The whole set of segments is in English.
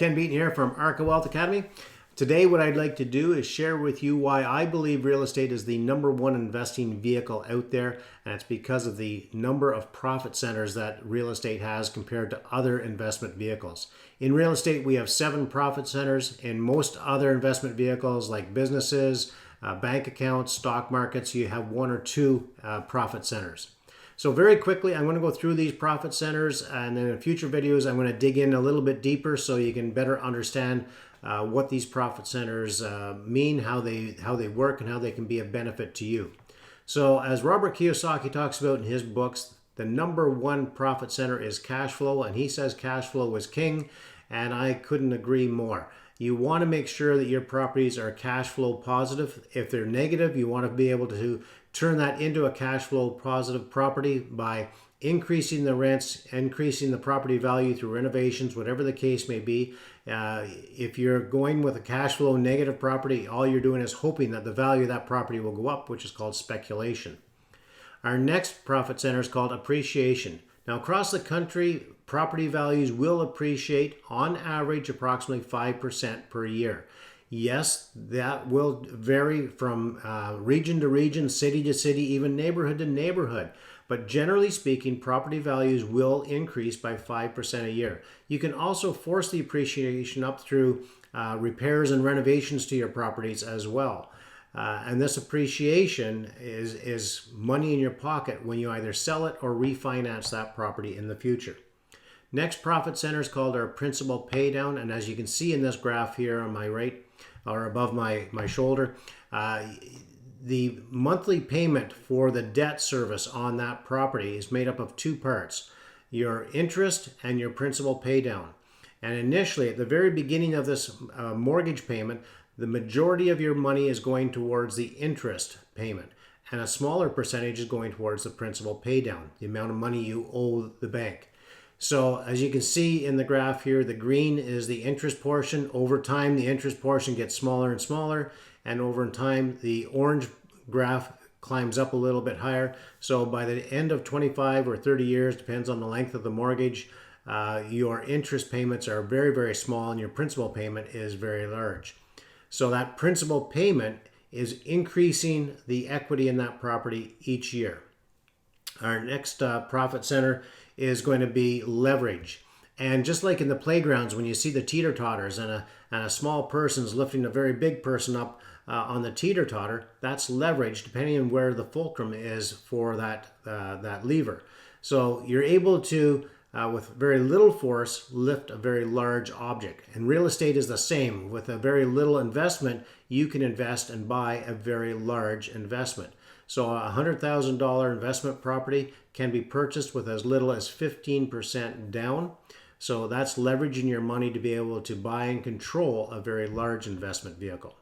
Ken Beaton here from Arca Wealth Academy. Today what I'd like to do is share with you why I believe real estate is the #1 investing vehicle out there, and it's because of the number of profit centers that real estate has compared to other investment vehicles. In real estate we have 7 profit centers. In most other investment vehicles like businesses, bank accounts, stock markets, you have 1 or 2 profit centers. So very quickly, I'm going to go through these profit centers, and then in future videos, I'm going to dig in a little bit deeper so you can better understand what these profit centers mean, how they work, and how they can be a benefit to you. So as Robert Kiyosaki talks about in his books, the #1 profit center is cash flow, and he says cash flow is king, and I couldn't agree more. You want to make sure that your properties are cash flow positive. If they're negative, you want to be able to turn that into a cash flow positive property by increasing the rents, increasing the property value through renovations, whatever the case may be. If you're going with a cash flow negative property, all you're doing is hoping that the value of that property will go up, which is called speculation. Our next profit center is called appreciation. Now, across the country, property values will appreciate on average approximately 5% per year. Yes, that will vary from region to region, city to city, even neighborhood to neighborhood. But generally speaking, property values will increase by 5% a year. You can also force the appreciation up through repairs and renovations to your properties as well. And this appreciation is money in your pocket when you either sell it or refinance that property in the future. Next profit center is called our principal pay down, and as you can see in this graph here on my right or above my shoulder, the monthly payment for the debt service on that property is made up of 2 parts, your interest and your principal pay down. And initially, at the very beginning of this mortgage payment, the majority of your money is going towards the interest payment, and a smaller percentage is going towards the principal pay down, the amount of money you owe the bank. So as you can see in the graph here, the green is the interest portion. Over time, the interest portion gets smaller and smaller, and over time, the orange graph climbs up a little bit higher. So by the end of 25 or 30 years, depends on the length of the mortgage, your interest payments are very, very small, and your principal payment is very large. So that principal payment is increasing the equity in that property each year. Our next profit center is going to be leverage. And just like in the playgrounds, when you see the teeter-totters and a small person's lifting a very big person up on the teeter-totter, that's leverage depending on where the fulcrum is for that lever. So you're able to, with very little force, lift a very large object. And real estate is the same. With a very little investment, you can invest and buy a very large investment. So a $100,000 investment property can be purchased with as little as 15% down. So that's leveraging your money to be able to buy and control a very large investment vehicle.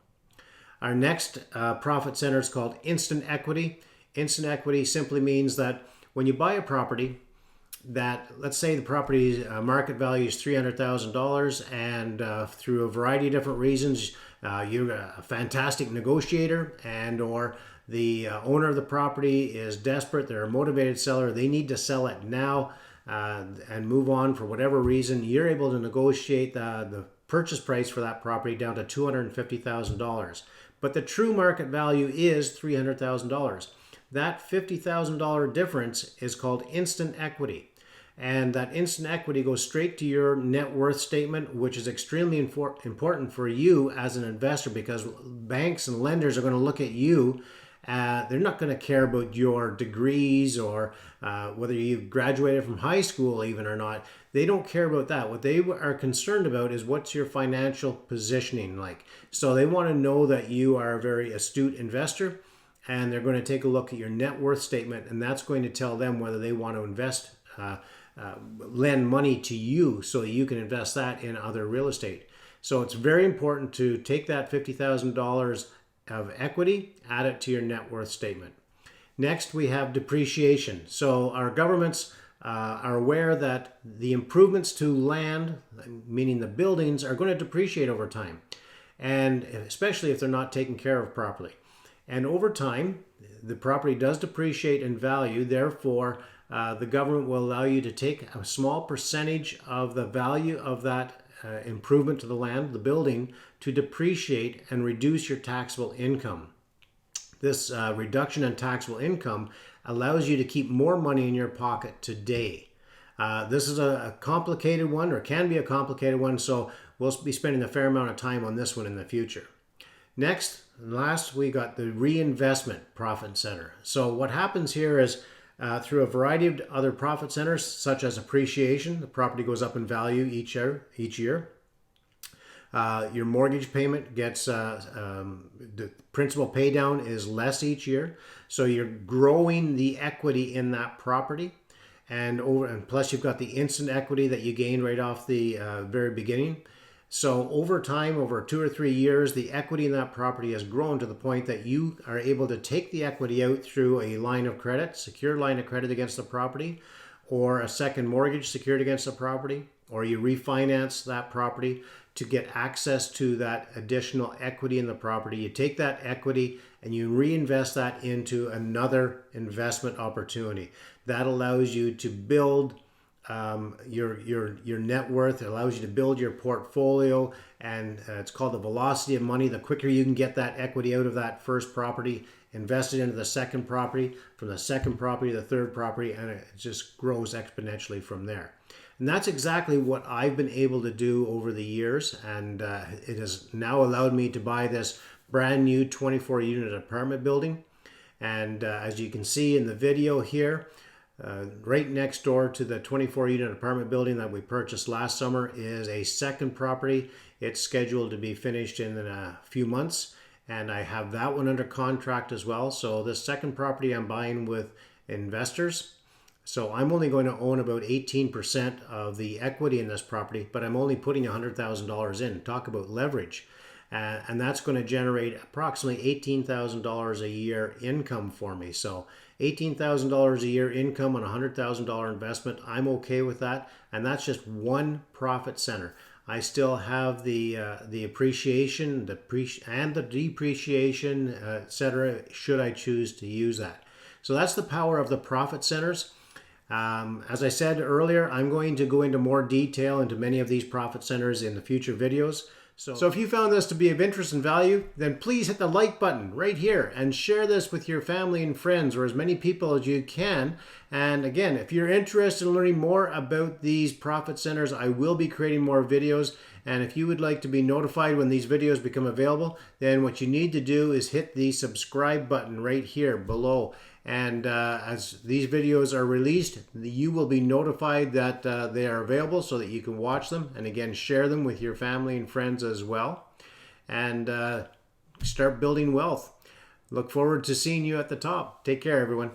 Our next profit center is called instant equity. Instant equity simply means that when you buy a property, that let's say the property's market value is $300,000, and through a variety of different reasons, you're a fantastic negotiator, and or the owner of the property is desperate, they're a motivated seller, they need to sell it now and move on for whatever reason, you're able to negotiate the purchase price for that property down to $250,000. But the true market value is $300,000. That $50,000 difference is called instant equity. And that instant equity goes straight to your net worth statement, which is extremely important for you as an investor, because banks and lenders are going to look at you. They're not going to care about your degrees or whether you graduated from high school even or not. They don't care about that. What they are concerned about is what's your financial positioning like. So they want to know that you are a very astute investor, and they're going to take a look at your net worth statement, and that's going to tell them whether they want to invest, lend money to you so that you can invest that in other real estate. So it's very important to take that $50,000 of equity, add it to your net worth statement. Next, we have depreciation. So our governments are aware that the improvements to land, meaning the buildings, are going to depreciate over time, and especially if they're not taken care of properly. And over time, the property does depreciate in value. Therefore, the government will allow you to take a small percentage of the value of that improvement to the land, the building, to depreciate and reduce your taxable income. This reduction in taxable income allows you to keep more money in your pocket today. This is a complicated one, or can be a complicated one, so we'll be spending a fair amount of time on this one in the future. Next, and last, we got the reinvestment profit center. So what happens here is through a variety of other profit centers, such as appreciation, the property goes up in value each year. Your mortgage payment gets, the principal pay down is less each year. So you're growing the equity in that property. And plus you've got the instant equity that you gained right off the very beginning. So over time, over 2 or 3 years, the equity in that property has grown to the point that you are able to take the equity out through a line of credit, secured line of credit against the property, or a second mortgage secured against the property, or you refinance that property to get access to that additional equity in the property. You take that equity and you reinvest that into another investment opportunity. That allows you to build your net worth. It allows you to build your portfolio, and it's called the velocity of money. The quicker you can get that equity out of that first property, invest it into the second property, from the second property to the third property, and it just grows exponentially from there. And that's exactly what I've been able to do over the years, and it has now allowed me to buy this brand new 24-unit apartment building. And as you can see in the video here, right next door to the 24-unit apartment building that we purchased last summer is a second property. It's scheduled to be finished in a few months, and I have that one under contract as well. So this second property I'm buying with investors. So I'm only going to own about 18% of the equity in this property, but I'm only putting $100,000 in. Talk about leverage. And that's going to generate approximately $18,000 a year income for me. So $18,000 a year income on a $100,000 investment, I'm okay with that. And that's just one profit center. I still have the appreciation, and the depreciation, etc., should I choose to use that. So that's the power of the profit centers. As I said earlier, I'm going to go into more detail into many of these profit centers in the future videos. So if you found this to be of interest and value, then please hit the like button right here and share this with your family and friends, or as many people as you can. And again, if you're interested in learning more about these profit centers, I will be creating more videos. And if you would like to be notified when these videos become available, then what you need to do is hit the subscribe button right here below. And as these videos are released, you will be notified that they are available so that you can watch them. And again, share them with your family and friends as well. And start building wealth. Look forward to seeing you at the top. Take care, everyone.